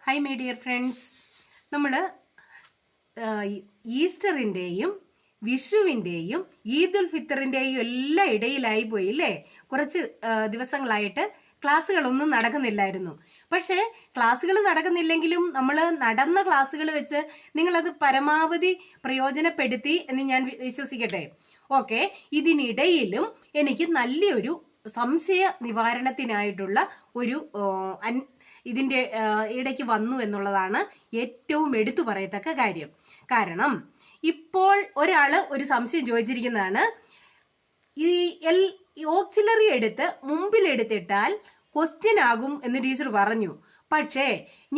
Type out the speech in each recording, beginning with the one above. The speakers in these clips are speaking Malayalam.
ഹായ് മൈ ഡിയർ ഫ്രണ്ട്സ്, നമ്മൾ ഈസ്റ്ററിൻ്റെയും വിഷുവിൻ്റെയും ഈദ് ഉൽ ഫിത്തറിൻ്റെയും എല്ലാം ഇടയിലായി പോയി അല്ലേ. കുറച്ച് ദിവസങ്ങളായിട്ട് ക്ലാസ്സുകളൊന്നും നടക്കുന്നില്ലായിരുന്നു. പക്ഷേ ക്ലാസ്സുകൾ നടക്കുന്നില്ലെങ്കിലും നമ്മൾ നടന്ന ക്ലാസ്സുകൾ വെച്ച് നിങ്ങളത് പരമാവധി പ്രയോജനപ്പെടുത്തി എന്ന് ഞാൻ വിശ്വസിക്കട്ടെ. ഓക്കെ, ഇതിനിടയിലും എനിക്ക് നല്ലൊരു സംശയ നിവാരണത്തിനായിട്ടുള്ള ഒരു ഇതിൻ്റെ ഇടയ്ക്ക് വന്നു എന്നുള്ളതാണ് ഏറ്റവും എടുത്തു പറയത്തക്ക കാര്യം. കാരണം ഇപ്പോൾ ഒരാൾ ഒരു സംശയം ചോദിച്ചിരിക്കുന്നതാണ്, ഈ ഓക്സിലറി എടുത്ത് മുമ്പിലെടുത്തിട്ടാൽ ക്വസ്റ്റ്യൻ ആകും എന്ന് ടീച്ചർ പറഞ്ഞു. പക്ഷേ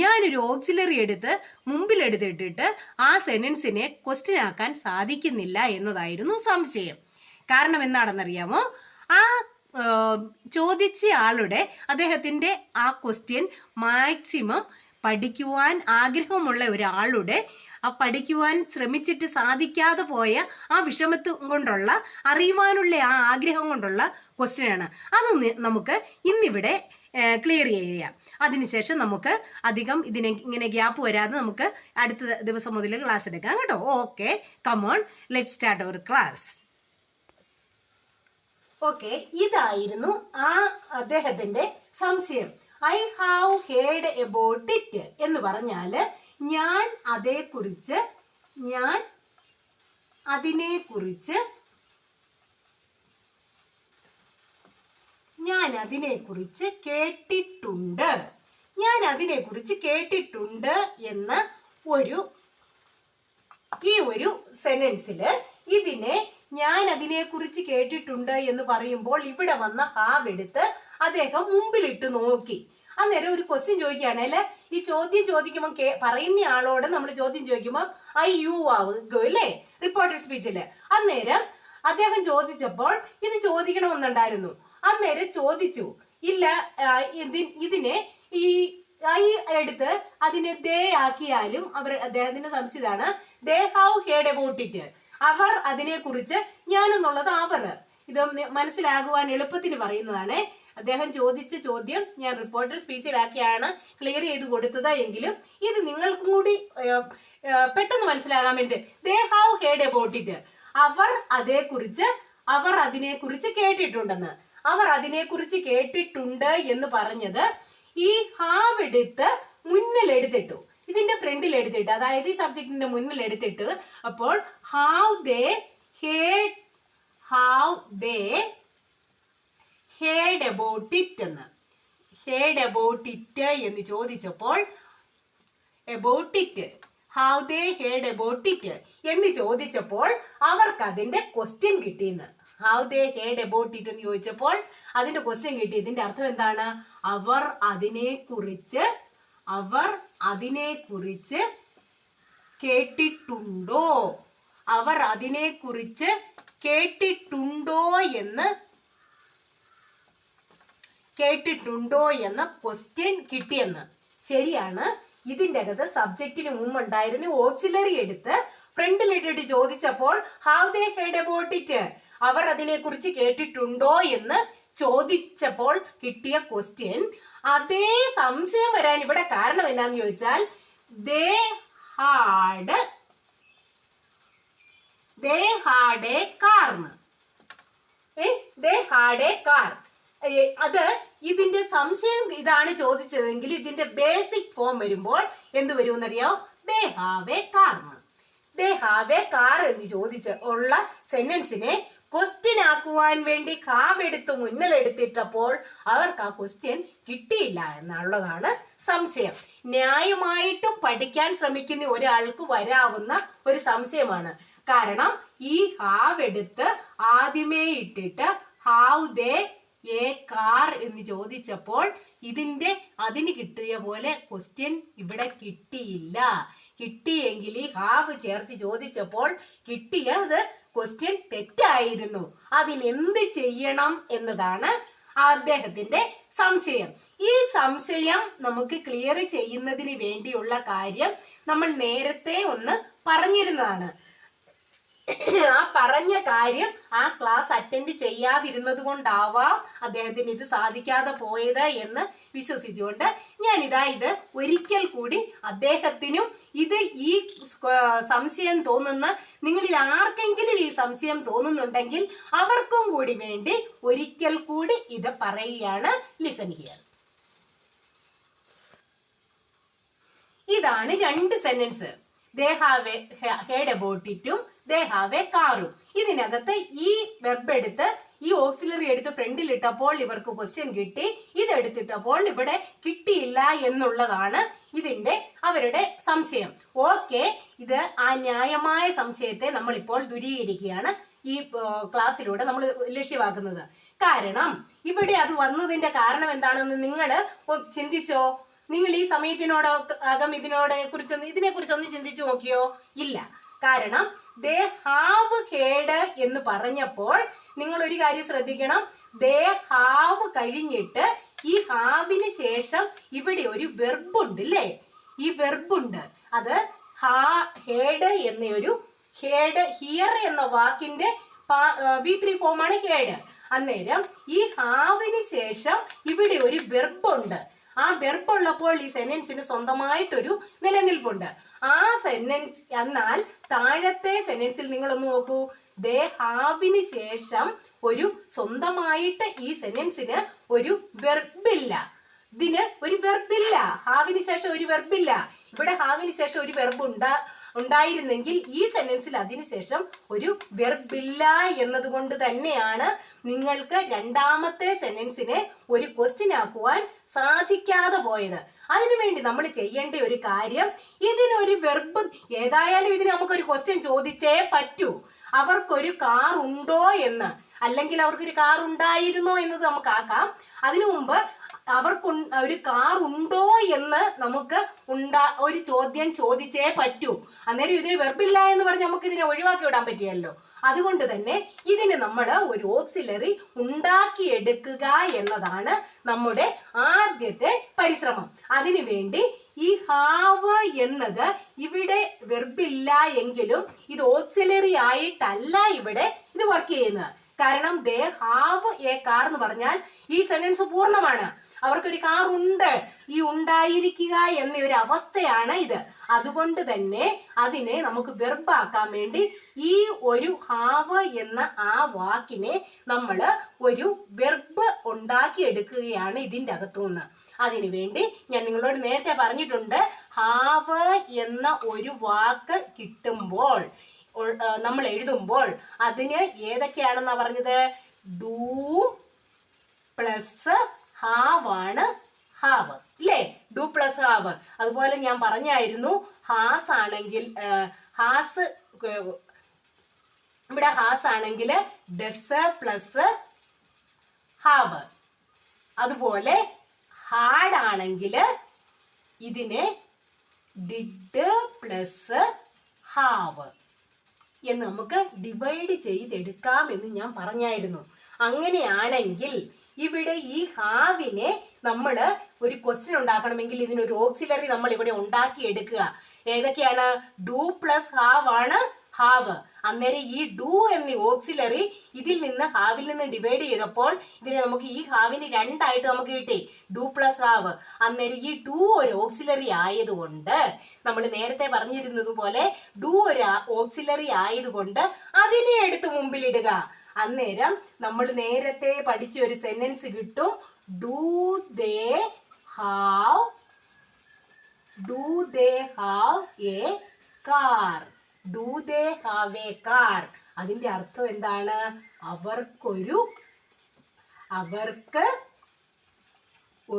ഞാനൊരു ഓക്സിലറി എടുത്ത് മുമ്പിലെടുത്തിട്ടിട്ട് ആ സെന്റൻസിനെ ക്വസ്റ്റ്യൻ ആക്കാൻ സാധിക്കുന്നില്ല എന്നതായിരുന്നു സംശയം. കാരണം എന്താണെന്നറിയാമോ? ആ ചോദിച്ച ആളുടെ അദ്ദേഹത്തിന്റെ ആ ക്വസ്റ്റ്യൻ മാക്സിമം പഠിക്കുവാൻ ആഗ്രഹമുള്ള ഒരാളുടെ ആ പഠിക്കുവാൻ ശ്രമിച്ചിട്ട് സാധിക്കാതെ പോയ ആ വിഷമത്വം കൊണ്ടുള്ള അറിയുവാനുള്ള ആ ആഗ്രഹം കൊണ്ടുള്ള ക്വസ്റ്റ്യനാണ്. അത് നമുക്ക് ഇന്നിവിടെ ക്ലിയർ ചെയ്യാം. അതിനുശേഷം നമുക്ക് അധികം ഇങ്ങനെ ഗ്യാപ്പ് വരാതെ നമുക്ക് അടുത്ത ദിവസം മുതൽ ക്ലാസ് എടുക്കാം കേട്ടോ. Okay, come on, let start our class. Okay, ഇതായിരുന്നു ആ അദ്ദേഹത്തിന്റെ സംശയം. I have heard about it എന്ന് പറഞ്ഞാല് ഞാൻ അതിനെക്കുറിച്ച് കേട്ടിട്ടുണ്ട് എന്ന് ഈ ഒരു സെന്റൻസില് ഇതിനെ ഞാൻ അതിനെക്കുറിച്ച് കേട്ടിട്ടുണ്ട് എന്ന് പറയുമ്പോൾ ഇവിടെ വന്ന ഹാവ് എടുത്ത് അദ്ദേഹം മുമ്പിലിട്ട് നോക്കി. അന്നേരം ഒരു ക്വസ്റ്റ്യൻ ചോദിക്കുകയാണ് അല്ലെ. ഈ ചോദ്യം ചോദിക്കുമ്പോൾ പറയുന്ന ആളോട് നമ്മൾ ചോദ്യം ചോദിക്കുമ്പോൾ ഐ യു ആവുക അല്ലേ, റിപ്പോർട്ടർ സ്പീച്ചില്. അന്നേരം അദ്ദേഹം ചോദിച്ചപ്പോൾ ഇത് ചോദിക്കണമെന്നുണ്ടായിരുന്നു. അന്നേരം ചോദിച്ചു ഇല്ല, ഇതിനെ ഈ ഐ എടുത്ത് അതിനെ ദേ ആക്കിയാലും അദ്ദേഹത്തിന്റെ സംശയമാണ്. They have heard about it, അവർ അതിനെക്കുറിച്ച്, ഞാനെന്നുള്ളത് അവർ. ഇത് മനസ്സിലാകുവാൻ എളുപ്പത്തിന് പറയുന്നതാണ്. അദ്ദേഹം ചോദിച്ച ചോദ്യം ഞാൻ റിപ്പോർട്ടർ സ്പീച്ചിലാക്കിയാണ് ക്ലിയർ ചെയ്ത് കൊടുത്തത് എങ്കിലും ഇത് നിങ്ങൾക്കും കൂടി പെട്ടെന്ന് മനസ്സിലാകാൻ വേണ്ടി they have heard about it, അവർ അതിനെക്കുറിച്ച് കേട്ടിട്ടുണ്ടെന്ന്. അവർ അതിനെക്കുറിച്ച് കേട്ടിട്ടുണ്ട് എന്ന് പറഞ്ഞത് ഈ ഹാവ് എടുത്ത് മുന്നിൽ എടുത്തിട്ടു, ഇതിന്റെ ഫ്രണ്ടിൽ എടുത്തിട്ട്, അതായത് ഈ സബ്ജക്റ്റിന്റെ മുന്നിൽ എടുത്തിട്ട്. അപ്പോൾ have they heard about it എന്ന് ചോദിച്ചപ്പോൾ have they heard about it എന്ന് ചോദിച്ചപ്പോൾ അവർക്ക് അതിന്റെ ക്വസ്റ്റ്യൻ കിട്ടിയെന്ന്. Have they heard about it എന്ന് ചോദിച്ചപ്പോൾ അതിന്റെ ക്വസ്റ്റ്യൻ കിട്ടി. ഇതിന്റെ അർത്ഥം എന്താണ്? അവർ അതിനെക്കുറിച്ച് കേട്ടിട്ടുണ്ടോ എന്ന് ക്വസ്റ്റ്യൻ കിട്ടിയെന്ന്. ശരിയാണ്. ഇതിന്റെ അകത്ത് സബ്ജക്റ്റിന് മുമ്പുണ്ടായിരുന്നു ഓക്സിലറി എടുത്ത് ഫ്രണ്ടിലിട്ടിട്ട് ചോദിച്ചപ്പോൾ have they heard about it, അവർ അതിനെക്കുറിച്ച് കേട്ടിട്ടുണ്ടോ എന്ന് ചോദിച്ചപ്പോൾ കിട്ടിയ ക്വസ്റ്റ്യൻ. അതേ സംശയം വരാൻ ഇവിടെ കാരണം എന്നാന്ന് ചോദിച്ചാൽ ദേ ഹാഡ് എ കാർ. അത് ഇതിന്റെ സംശയം ഇതാണ് ചോദിച്ചതെങ്കിൽ ഇതിന്റെ ബേസിക് ഫോം വരുമ്പോൾ എന്ത് വരുമെന്നറിയോ? ദേ ഹാവ് എ കാർ എന്ന് ചോദിച്ച ഉള്ള സെന്റൻസിനെ ക്വസ്റ്റ്യൻ ആക്കുവാൻ വേണ്ടി ഹാവ് എടുത്ത് മുന്നിലെടുത്തിട്ടപ്പോൾ അവർക്ക് ആ ക്വസ്റ്റ്യൻ കിട്ടിയില്ല എന്നുള്ളതാണ് സംശയം. ന്യായമായിട്ടും പഠിക്കാൻ ശ്രമിക്കുന്ന ഒരാൾക്ക് വരാവുന്ന ഒരു സംശയമാണ്. കാരണം ഈ ഹാവ് എടുത്ത് ആദ്യമേ ഇട്ടിട്ട് ഹാവ് ദേ എ കാർ എന്ന് ചോദിച്ചപ്പോൾ അതിന് കിട്ടിയ പോലെ ക്വസ്റ്റ്യൻ ഇവിടെ കിട്ടിയില്ല. കിട്ടിയെങ്കിൽ ഈ ഹാവ് ചേർത്ത് ചോദിച്ചപ്പോൾ കിട്ടിയത് ക്വസ്റ്റ്യൻ തെറ്റായിരുന്നു. അതിനെന്ത് ചെയ്യണം എന്നതാണ് അദ്ദേഹത്തിന്റെ സംശയം. ഈ സംശയം നമുക്ക് ക്ലിയർ ചെയ്യുന്നതിന് വേണ്ടിയുള്ള കാര്യം നമ്മൾ നേരത്തെ ഒന്ന് പറഞ്ഞിരുന്നതാണ്. ആ പറഞ്ഞ കാര്യം ആ ക്ലാസ് അറ്റൻഡ് ചെയ്യാതിരുന്നത് കൊണ്ടാവാം അദ്ദേഹത്തിന് ഇത് സാധിക്കാതെ പോയത് എന്ന് വിശ്വസിച്ചുകൊണ്ട് ഇത് ഒരിക്കൽ കൂടി അദ്ദേഹത്തിനും ഇത് ഈ സംശയം തോന്നുന്ന നിങ്ങളിൽ ആർക്കെങ്കിലും ഈ സംശയം തോന്നുന്നുണ്ടെങ്കിൽ അവർക്കും കൂടി വേണ്ടി ഒരിക്കൽ കൂടി ഇത് പറയുകയാണ്. Listen here. ഇതാണ് രണ്ട് sentence. They have heard about ഇറ്റും they have a കാറും. ഇതിനകത്ത് ഈ വെർബ് എടുത്ത് ഈ ഓക്സിലറി എടുത്ത് ഫ്രണ്ടിൽ ഇട്ടപ്പോൾ ഇവർക്ക് ക്വസ്റ്റ്യൻ കിട്ടി. ഇതെടുത്തിട്ടപ്പോൾ ഇവിടെ കിട്ടിയില്ല എന്നുള്ളതാണ് ഇതിന്റെ അവരുടെ സംശയം. ഓക്കെ, ഇത് ആ ന്യായമായ സംശയത്തെ നമ്മൾ ഇപ്പോൾ ദൂരീകരിക്കുകയാണ് ഈ ക്ലാസ്സിലൂടെ നമ്മൾ ലക്ഷ്യമാക്കുന്നത്. കാരണം ഇവിടെ അത് വന്നതിന്റെ കാരണം എന്താണെന്ന് നിങ്ങൾ ചിന്തിച്ചോ? നിങ്ങൾ ഈ സമയത്തിനോടകം ഇതിനെ കുറിച്ചൊന്ന് ചിന്തിച്ചു നോക്കിയോ? ഇല്ല. കാരണം ദേ ഹാവ് ഹേഡ് എന്ന് പറഞ്ഞപ്പോൾ നിങ്ങൾ ഒരു കാര്യം ശ്രദ്ധിക്കണം. ദേ ഹാവ് കഴിഞ്ഞിട്ട് ഈ ഹാവിന് ശേഷം ഇവിടെ ഒരു വെർബുണ്ട് അല്ലേ? ഈ വെർബുണ്ട്. അത് ഹേഡ് എന്നൊരു ഹേഡ് ഹിയർ എന്ന വാക്കിന്റെ V3 ഫോമാണ് ഹേഡ്. അന്നേരം ഈ ഹാവിന് ശേഷം ഇവിടെ ഒരു വെർബുണ്ട്. ആ വെർബ് ഉള്ളപ്പോൾ ഈ സെന്റൻസിന് സ്വന്തമായിട്ടൊരു നിലനിൽപ്പുണ്ട്. ആ സെന്റൻസ് എന്നാൽ താഴത്തെ സെന്റൻസിൽ നിങ്ങൾ ഒന്ന് നോക്കൂ. ദേ ഹാവിന് ശേഷം ഒരു സ്വന്തമായിട്ട് ഈ സെന്റൻസിന് ഒരു വെർബില്ല. ഇതിന് ഒരു വെർബില്ല. ഹാവിന് ശേഷം ഒരു വെർബില്ല. ഇവിടെ ഹാവിന് ശേഷം ഒരു വെർബ് ഉണ്ടായിരുന്നെങ്കിൽ ഈ സെന്റൻസിൽ അതിനുശേഷം ഒരു വെർബില്ല എന്നതുകൊണ്ട് തന്നെയാണ് നിങ്ങൾക്ക് രണ്ടാമത്തെ സെന്റൻസിനെ ഒരു ക്വസ്റ്റ്യൻ ആക്കുവാൻ സാധിക്കാതെ പോയത്. അതിനുവേണ്ടി നമ്മൾ ചെയ്യേണ്ട ഒരു കാര്യം, ഇതിനൊരു വെർബ് ഏതായാലും ഇതിന് നമുക്കൊരു ക്വസ്റ്റ്യൻ ചോദിച്ചേ പറ്റൂ. അവർക്കൊരു കാർ ഉണ്ടോ എന്ന്, അല്ലെങ്കിൽ അവർക്കൊരു കാർ ഉണ്ടായിരുന്നോ എന്നത് നമുക്ക് ആക്കാം. അതിനു മുമ്പ് അവർക്ക് ഒരു കാർ ഉണ്ടോ എന്ന് നമുക്ക് ഒരു ചോദ്യം ചോദിച്ചേ പറ്റൂ. അന്നേരം ഇതിന് വെർബില്ല എന്ന് പറഞ്ഞ് നമുക്ക് ഇതിനെ ഒഴിവാക്കി വിടാൻ പറ്റിയല്ലോ. അതുകൊണ്ട് തന്നെ ഇതിന് നമ്മൾ ഒരു ഓക്സിലറി ഉണ്ടാക്കിയെടുക്കുക എന്നതാണ് നമ്മുടെ ആദ്യത്തെ പരിശ്രമം. അതിനുവേണ്ടി ഈ ഹാവ് എന്നത് ഇവിടെ വെർബില്ല എങ്കിലും ഇത് ഓക്സിലറി ആയിട്ടല്ല ഇവിടെ ഇത് വർക്ക് ചെയ്യുന്നത്. കാരണം ദേ ഹാവ് എ കാർ എന്ന് പറഞ്ഞാൽ ഈ സെന്റൻസ് പൂർണ്ണമാണ്. അവർക്കൊരു കാർ ഉണ്ട്, ഈ ഉണ്ടായിരിക്കുക എന്നൊരു അവസ്ഥയാണ് ഇത്. അതുകൊണ്ട് തന്നെ അതിനെ നമുക്ക് വെർബാക്കാൻ വേണ്ടി ഈ ഒരു ഹാവ് എന്ന ആ വാക്കിനെ നമ്മൾ ഒരു വെർബ് ഉണ്ടാക്കിയെടുക്കുകയാണ് ഇതിൻ്റെ അകത്തുനിന്ന്. അതിനു വേണ്ടി ഞാൻ നിങ്ങളോട് നേരത്തെ പറഞ്ഞിട്ടുണ്ട്, ഹാവ് എന്ന ഒരു വാക്ക് കിട്ടുമ്പോൾ നമ്മൾ എഴുതുമ്പോൾ അതിന് ഏതൊക്കെയാണെന്നാ പറഞ്ഞത്? ഡു പ്ലസ് ഹാവ് ആണ് ഹാവ് അല്ലേ? Do plus have. അതുപോലെ ഞാൻ പറഞ്ഞായിരുന്നു ഹാസ് ആണെങ്കിൽ ഇവിടെ ഹാസ് ആണെങ്കിൽ ഡസ് പ്ലസ് ഹാവ്. അതുപോലെ ഹാഡ് ആണെങ്കിൽ ഇതിനെ ഡിഡ് പ്ലസ് ഹാവ് എന്ന് നമുക്ക് ഡിവൈഡ് ചെയ്തെടുക്കാം എന്ന് ഞാൻ പറഞ്ഞായിരുന്നു. അങ്ങനെയാണെങ്കിൽ ഇവിടെ ഈ ഹാവിനെ നമ്മൾ ഒരു ക്വസ്റ്റ്യൻ ഉണ്ടാക്കണമെങ്കിൽ ഇതിനൊരു ഓക്സിലറി നമ്മൾ ഇവിടെ ഉണ്ടാക്കിയെടുക്കുക. ഏതൊക്കെയാണ്? ഡു പ്ലസ് ഹാവ് ആണ് ഹാവ്. അന്നേരം ഈ ഡു എന്ന ഓക്സിലറി ഇതിൽ നിന്ന് ഹാവിൽ നിന്ന് ഡിവൈഡ് ചെയ്തപ്പോൾ ഇതിനെ നമുക്ക് ഈ ഹാവിന് രണ്ടായിട്ട് നമുക്ക് കിട്ടി, ഡു പ്ലസ് ഹാവ്. അന്നേരം ഈ ഡു ഒരു ഓക്സിലറി ആയതുകൊണ്ട് നമ്മൾ നേരത്തെ പറഞ്ഞിരുന്നത് പോലെ ഡു ഒരു ഓക്സിലറി ആയതുകൊണ്ട് അതിനെ എടുത്ത് മുമ്പിലിടുക. അന്നേരം നമ്മൾ നേരത്തെ പഠിച്ച ഒരു സെന്റൻസ് കിട്ടും. Do they have A car. Do they have A car. അതിന്റെ അർത്ഥം എന്താണ്? അവർക്ക്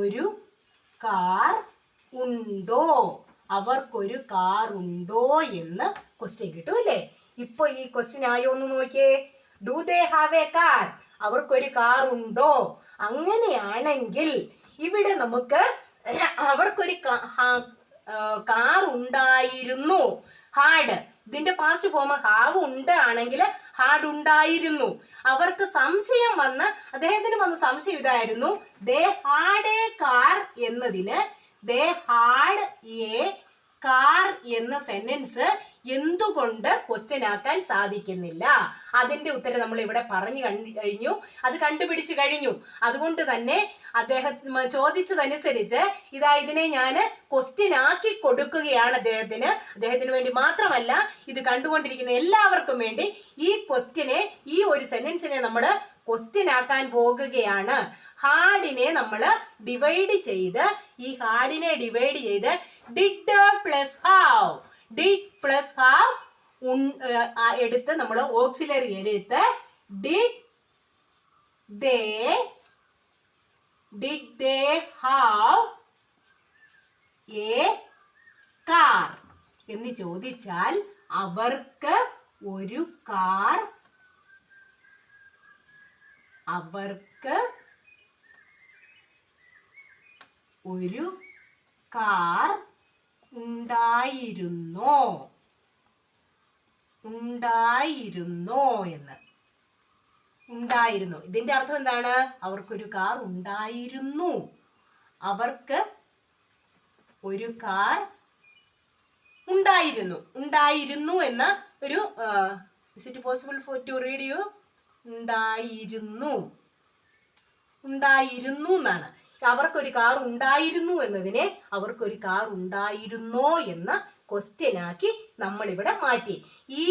ഒരു കാർ ഉണ്ടോ? അവർക്കൊരു കാർ ഉണ്ടോ എന്ന് ക്വസ്റ്റ്യൻ കിട്ടും അല്ലേ? ഇപ്പൊ ഈ ക്വസ്റ്റ്യൻ ആയോ ഒന്ന് നോക്കിയേ. Do they have A car? അവർക്കൊരു കാർ ഉണ്ടോ? അങ്ങനെയാണെങ്കിൽ ഇവിടെ നമുക്ക് അവർക്കൊരു കാർ ഉണ്ടായിരുന്നു. ഹാഡ് ഇതിന്റെ പാസ്റ്റ് ഫോം ഹാവ് ഉണ്ട് ആണെങ്കിൽ ഹാഡ് ഉണ്ടായിരുന്നു. അവർക്ക് സംശയം അദ്ദേഹത്തിന് വന്ന സംശയം ഇതായിരുന്നു, ദേ ഹാഡ് എ കാർ എന്നതിന് ദേ ഹാഡ് എ കാർ എന്ന സെന്റൻസ് എന്തുകൊണ്ട് ക്വസ്റ്റ്യൻ ആക്കാൻ സാധിക്കുന്നില്ല? അതിന്റെ ഉത്തരം നമ്മൾ ഇവിടെ പറഞ്ഞു കഴിഞ്ഞു, അത് കണ്ടുപിടിച്ചു കഴിഞ്ഞു. അതുകൊണ്ട് തന്നെ അദ്ദേഹം ചോദിച്ചതനുസരിച്ച് ഇതിനെ ഞാൻ ക്വസ്റ്റ്യൻ ആക്കി കൊടുക്കുകയാണ് അദ്ദേഹത്തിന് വേണ്ടി മാത്രമല്ല, ഇത് കണ്ടുകൊണ്ടിരിക്കുന്ന എല്ലാവർക്കും വേണ്ടി ഈ ക്വസ്റ്റ്യനെ, ഈ ഒരു സെന്റൻസിനെ നമ്മൾ ക്വസ്റ്റ്യൻ ആക്കാൻ പോകുകയാണ്. ഹാർഡിനെ നമ്മൾ ഡിവൈഡ് ചെയ്ത്, ഈ ഹാർഡിനെ ഡിവൈഡ് ചെയ്ത് did plus have, did plus have എടുത്ത് നമ്മൾ ഓക്സിലറി എടുത്ത് did they have A car എന്ന് ചോദിച്ചാൽ അവർക്ക് ഒരു കാർ ഉണ്ടായിരുന്നോ എന്ന്. ഉണ്ടായിരുന്നു, ഇതിന്റെ അർത്ഥം എന്താണ്? അവർക്കൊരു കാർ ഉണ്ടായിരുന്നു. അവർക്ക് ഒരു കാർ ഉണ്ടായിരുന്നു എന്ന ഒരു is it possible for to read you? ഉണ്ടായിരുന്നു എന്നാണ്. അവർക്കൊരു കാർ ഉണ്ടായിരുന്നു എന്നതിനെ അവർക്കൊരു കാർ ഉണ്ടായിരുന്നോ എന്ന ക്വസ്റ്റ്യൻ ആക്കി നമ്മൾ ഇവിടെ മാറ്റി. ഈ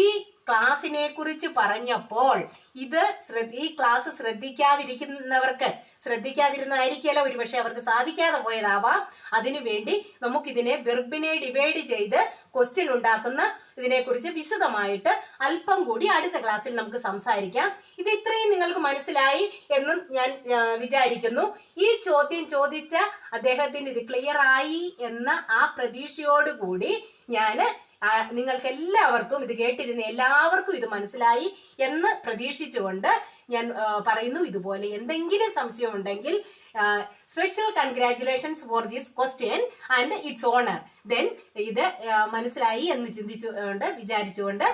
ക്ലാസിനെ കുറിച്ച് പറഞ്ഞപ്പോൾ ഈ ക്ലാസ് ശ്രദ്ധിക്കാതിരുന്നായിരിക്കല്ലോ ഒരുപക്ഷെ അവർക്ക് സാധിക്കാതെ പോയതാവാം. അതിനുവേണ്ടി നമുക്കിതിനെ വെർബിനെ ഡിവൈഡ് ചെയ്ത് ക്വസ്റ്റ്യൻ ഉണ്ടാക്കുന്ന ഇതിനെക്കുറിച്ച് വിശദമായിട്ട് അല്പം കൂടി അടുത്ത ക്ലാസ്സിൽ നമുക്ക് സംസാരിക്കാം. ഇത് ഇത്രയും നിങ്ങൾക്ക് മനസ്സിലായി എന്നും ഞാൻ വിചാരിക്കുന്നു. ഈ ചോദ്യം ചോദിച്ച അദ്ദേഹത്തിന് ഇത് ക്ലിയർ ആയി എന്ന ആ പ്രതീക്ഷയോടുകൂടി ഞാൻ നിങ്ങൾക്ക് എല്ലാവർക്കും, ഇത് കേട്ടിരുന്ന എല്ലാവർക്കും ഇത് മനസ്സിലായി എന്ന് പ്രതീക്ഷിച്ചുകൊണ്ട് ഞാൻ പറയുന്നു. ഇതുപോലെ എന്തെങ്കിലും സംശയം ഉണ്ടെങ്കിൽ special congratulations for this question and it's honour. Then ഇത് മനസ്സിലായി എന്ന് വിചാരിച്ചുകൊണ്ട്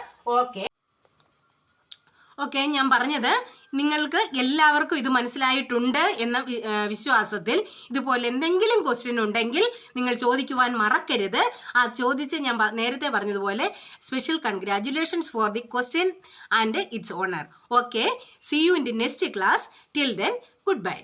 ഓക്കെ, ഞാൻ പറഞ്ഞത് നിങ്ങൾക്ക് എല്ലാവർക്കും ഇത് മനസ്സിലായിട്ടുണ്ട് എന്ന വിശ്വാസത്തിൽ ഇതുപോലെ എന്തെങ്കിലും ക്വസ്റ്റ്യൻ ഉണ്ടെങ്കിൽ നിങ്ങൾ ചോദിക്കുവാൻ മറക്കരുത്. ആ ചോദിച്ച് ഞാൻ നേരത്തെ പറഞ്ഞതുപോലെ special congratulations for the question and it's honour. Okay, see you in the next class. Till then, good bye.